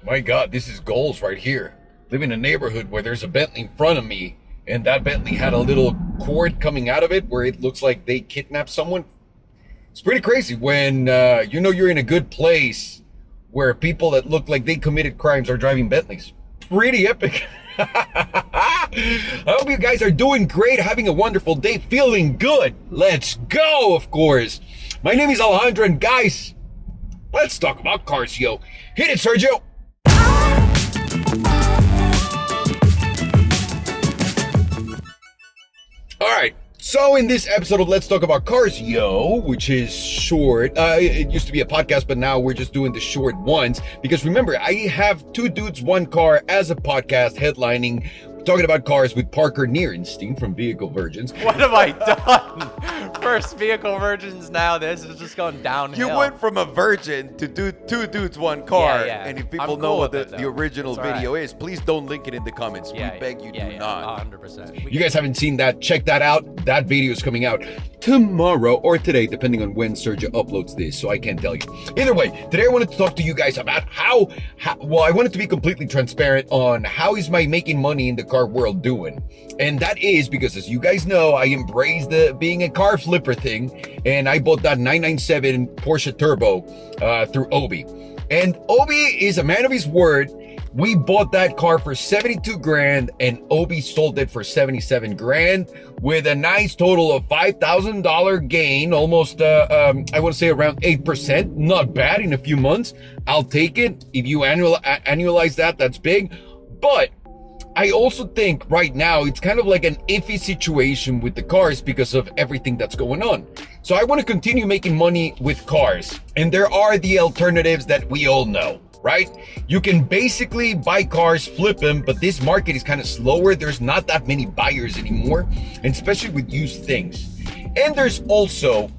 My God, this is goals right here. Live in a neighborhood where there's a Bentley in front of me, and that Bentley had a little cord coming out of it where it looks like they kidnapped someone. It's pretty crazy when you know you're in a good place where people that look like they committed crimes are driving Bentleys. Pretty epic. I hope you guys are doing great, having a wonderful day, feeling good. Let's go, of course. My name is Salomondrin, guys. Let's talk about cars, yo. Hit it, Sergio. All right. So in this episode of Let's Talk About Cars, yo, which is short, it used to be a podcast, but now we're just doing the short ones because remember, I have Two Dudes, One Car as a podcast headlining, talking about cars with Parker Nierenstein from Vehicle Virgins. What have I done? First Vehicle Virgins, now this is just going downhill. You went from a virgin to Two Dudes, One Car. Yeah. And if people I'm know cool what with the it, though. original It's all video right. is, please don't link it in the comments. We beg you do not. 100%. You guys haven't seen that, check that out. That video is coming out tomorrow or today, depending on when Sergio uploads this, so I can't tell you. Either way, today I wanted to talk to you guys about how well, I wanted to be completely transparent on how is my making money in the car world doing. And that is because, as you guys know, I embraced the being a car flipper thing, and I bought that 997 Porsche Turbo through Obi. And Obi is a man of his word. We bought that car for 72 grand and Obi sold it for 77 grand with a nice total of $5,000 gain, almost, I want to say around 8%. Not bad in a few months. I'll take it. If you annualize that, that's big. But I also think right now it's kind of like an iffy situation with the cars because of everything that's going on. So I want to continue making money with cars. And there are the alternatives that we all know, right? You can basically buy cars, flip them, but this market is kind of slower. There's not that many buyers anymore, and especially with used things. And there's also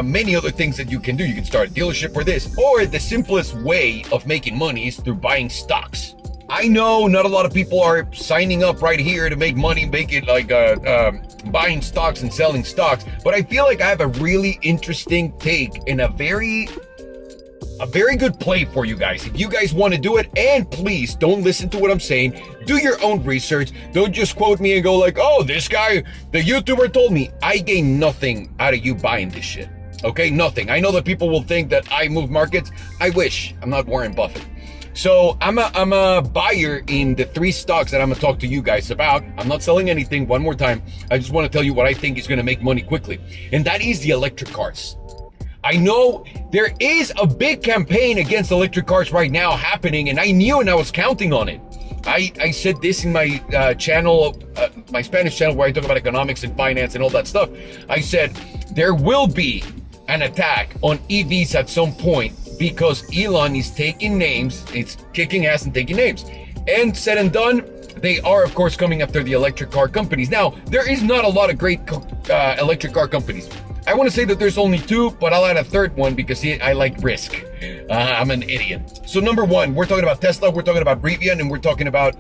many other things that you can do. You can start a dealership for this, or the simplest way of making money is through buying stocks. I know not a lot of people are signing up right here to make money, make it like buying stocks and selling stocks, but I feel like I have a really interesting take and a very good play for you guys. If you guys want to do it, and please don't listen to what I'm saying, do your own research. Don't just quote me and go like, oh, this guy, the YouTuber told me. I gain nothing out of you buying this shit. Okay, nothing. I know that people will think that I move markets. I wish. I'm not Warren Buffett. So I'm a buyer in the three stocks that I'm gonna talk to you guys about. I'm not selling anything. One more time, I just want to tell you what I think is gonna make money quickly, and that is the electric cars. I know there is a big campaign against electric cars right now happening, and I knew and I was counting on it. I said this in my channel, my Spanish channel, where I talk about economics and finance and all that stuff. I said there will be an attack on EVs at some point, because Elon is taking names, it's kicking ass and taking names. And said and done, they are, of course, coming after the electric car companies. Now, there is not a lot of great electric car companies. I want to say that there's only two, but I'll add a third one because I like risk. I'm an idiot. So number one, we're talking about Tesla, we're talking about Rivian, and we're talking about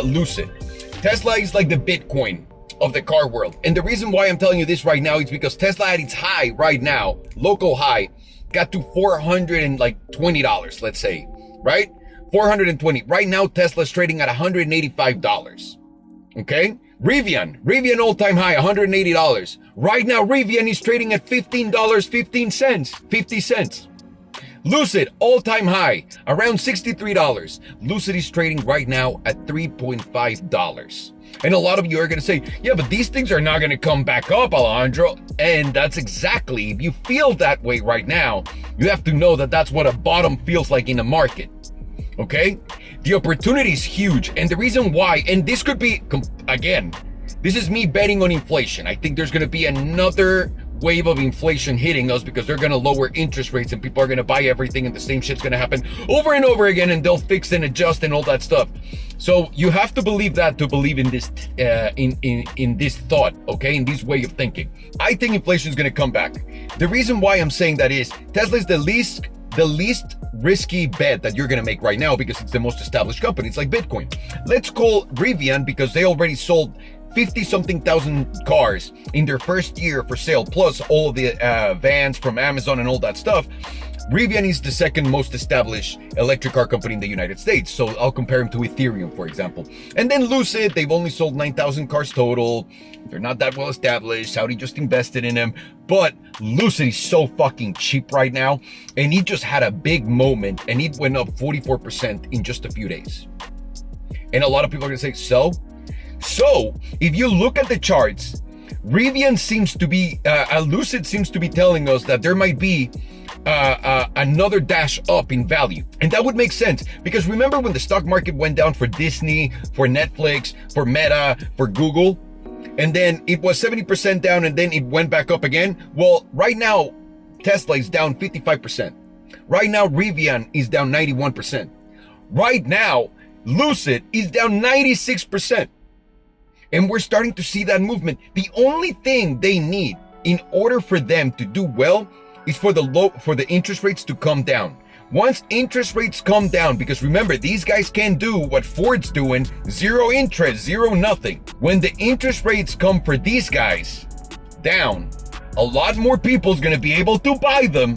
Lucid. Tesla is like the Bitcoin of the car world. And the reason why I'm telling you this right now is because Tesla at its high right now, local high, got to $420, let's say, right? 420. Right now, Tesla's trading at $185. Okay? Rivian all-time high, $180. Right now, Rivian is trading at $50 cents. Lucid, all-time high, around $63. Lucid is trading right now at $3.5. And a lot of you are going to say, yeah, but these things are not going to come back up, Alejandro. And that's exactly, if you feel that way right now, you have to know that that's what a bottom feels like in the market. Okay? The opportunity is huge. And the reason why, and this could be, again, this is me betting on inflation. I think there's going to be another wave of inflation hitting us because they're going to lower interest rates and people are going to buy everything and the same shit's going to happen over and over again, and they'll fix and adjust and all that stuff. So you have to believe that to believe in this in this thought, okay, in this way of thinking. I think inflation is going to come back. The reason why I'm saying that is Tesla is the least risky bet that you're going to make right now because it's the most established company. It's like Bitcoin. Let's call Rivian, because they already sold 50-something thousand cars in their first year for sale, plus all of the vans from Amazon and all that stuff. Rivian is the second most established electric car company in the United States. So I'll compare them to Ethereum, for example. And then Lucid, they've only sold 9,000 cars total. They're not that well established. Saudi just invested in them. But Lucid is so fucking cheap right now. And he just had a big moment and it went up 44% in just a few days. And a lot of people are gonna say, so if you look at the charts, Rivian seems to be, Lucid seems to be telling us that there might be another dash up in value. And that would make sense because remember when the stock market went down for Disney, for Netflix, for Meta, for Google, and then it was 70% down and then it went back up again? Well, right now, Tesla is down 55%. Right now, Rivian is down 91%. Right now, Lucid is down 96%. And we're starting to see that movement. The only thing they need in order for them to do well is for the interest rates to come down. Once interest rates come down, because remember, these guys can't do what Ford's doing, 0 interest, 0 nothing. When the interest rates come for these guys down, a lot more people's gonna be able to buy them.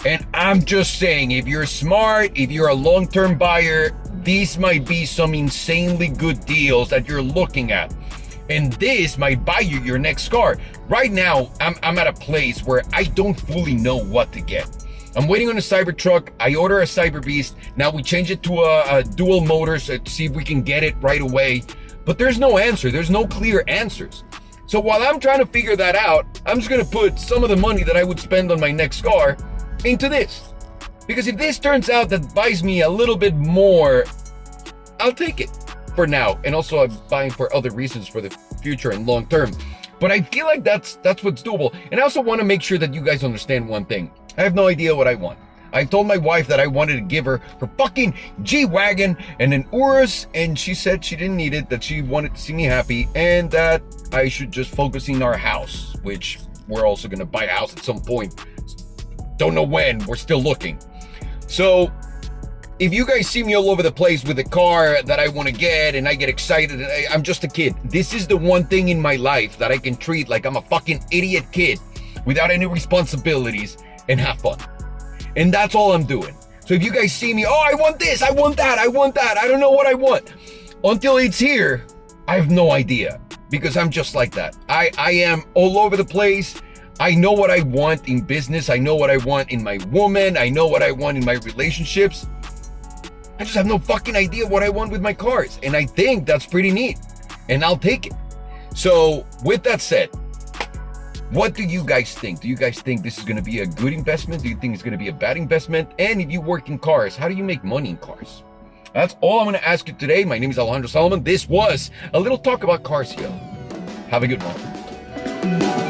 And I'm just saying, if you're smart, if you're a long-term buyer, these might be some insanely good deals that you're looking at. And this might buy you your next car. Right now, I'm at a place where I don't fully know what to get. I'm waiting on a Cybertruck. I order a Cyber Beast. Now we change it to a dual motor to see if we can get it right away. But there's no answer. There's no clear answers. So while I'm trying to figure that out, I'm just gonna put some of the money that I would spend on my next car into this. Because if this turns out that buys me a little bit more, I'll take it for now. And also I'm buying for other reasons for the future and long term. But I feel like that's what's doable. And I also want to make sure that you guys understand one thing. I have no idea what I want. I told my wife that I wanted to give her fucking G-Wagon and an Urus, and she said she didn't need it, that she wanted to see me happy, and that I should just focus in our house, which we're also going to buy a house at some point. Don't know when. We're still looking. So if you guys see me all over the place with a car that I want to get and I get excited, I'm just a kid. This is the one thing in my life that I can treat like I'm a fucking idiot kid without any responsibilities and have fun. And that's all I'm doing. So if you guys see me, oh, I want this, I want that, I don't know what I want. Until it's here, I have no idea because I'm just like that. I am all over the place. I know what I want in business. I know what I want in my woman. I know what I want in my relationships. I just have no fucking idea what I want with my cars. And I think that's pretty neat. And I'll take it. So with that said, what do you guys think? Do you guys think this is going to be a good investment? Do you think it's going to be a bad investment? And if you work in cars, how do you make money in cars? That's all I'm going to ask you today. My name is Alejandro Salomon. This was a little talk about cars here. Have a good one.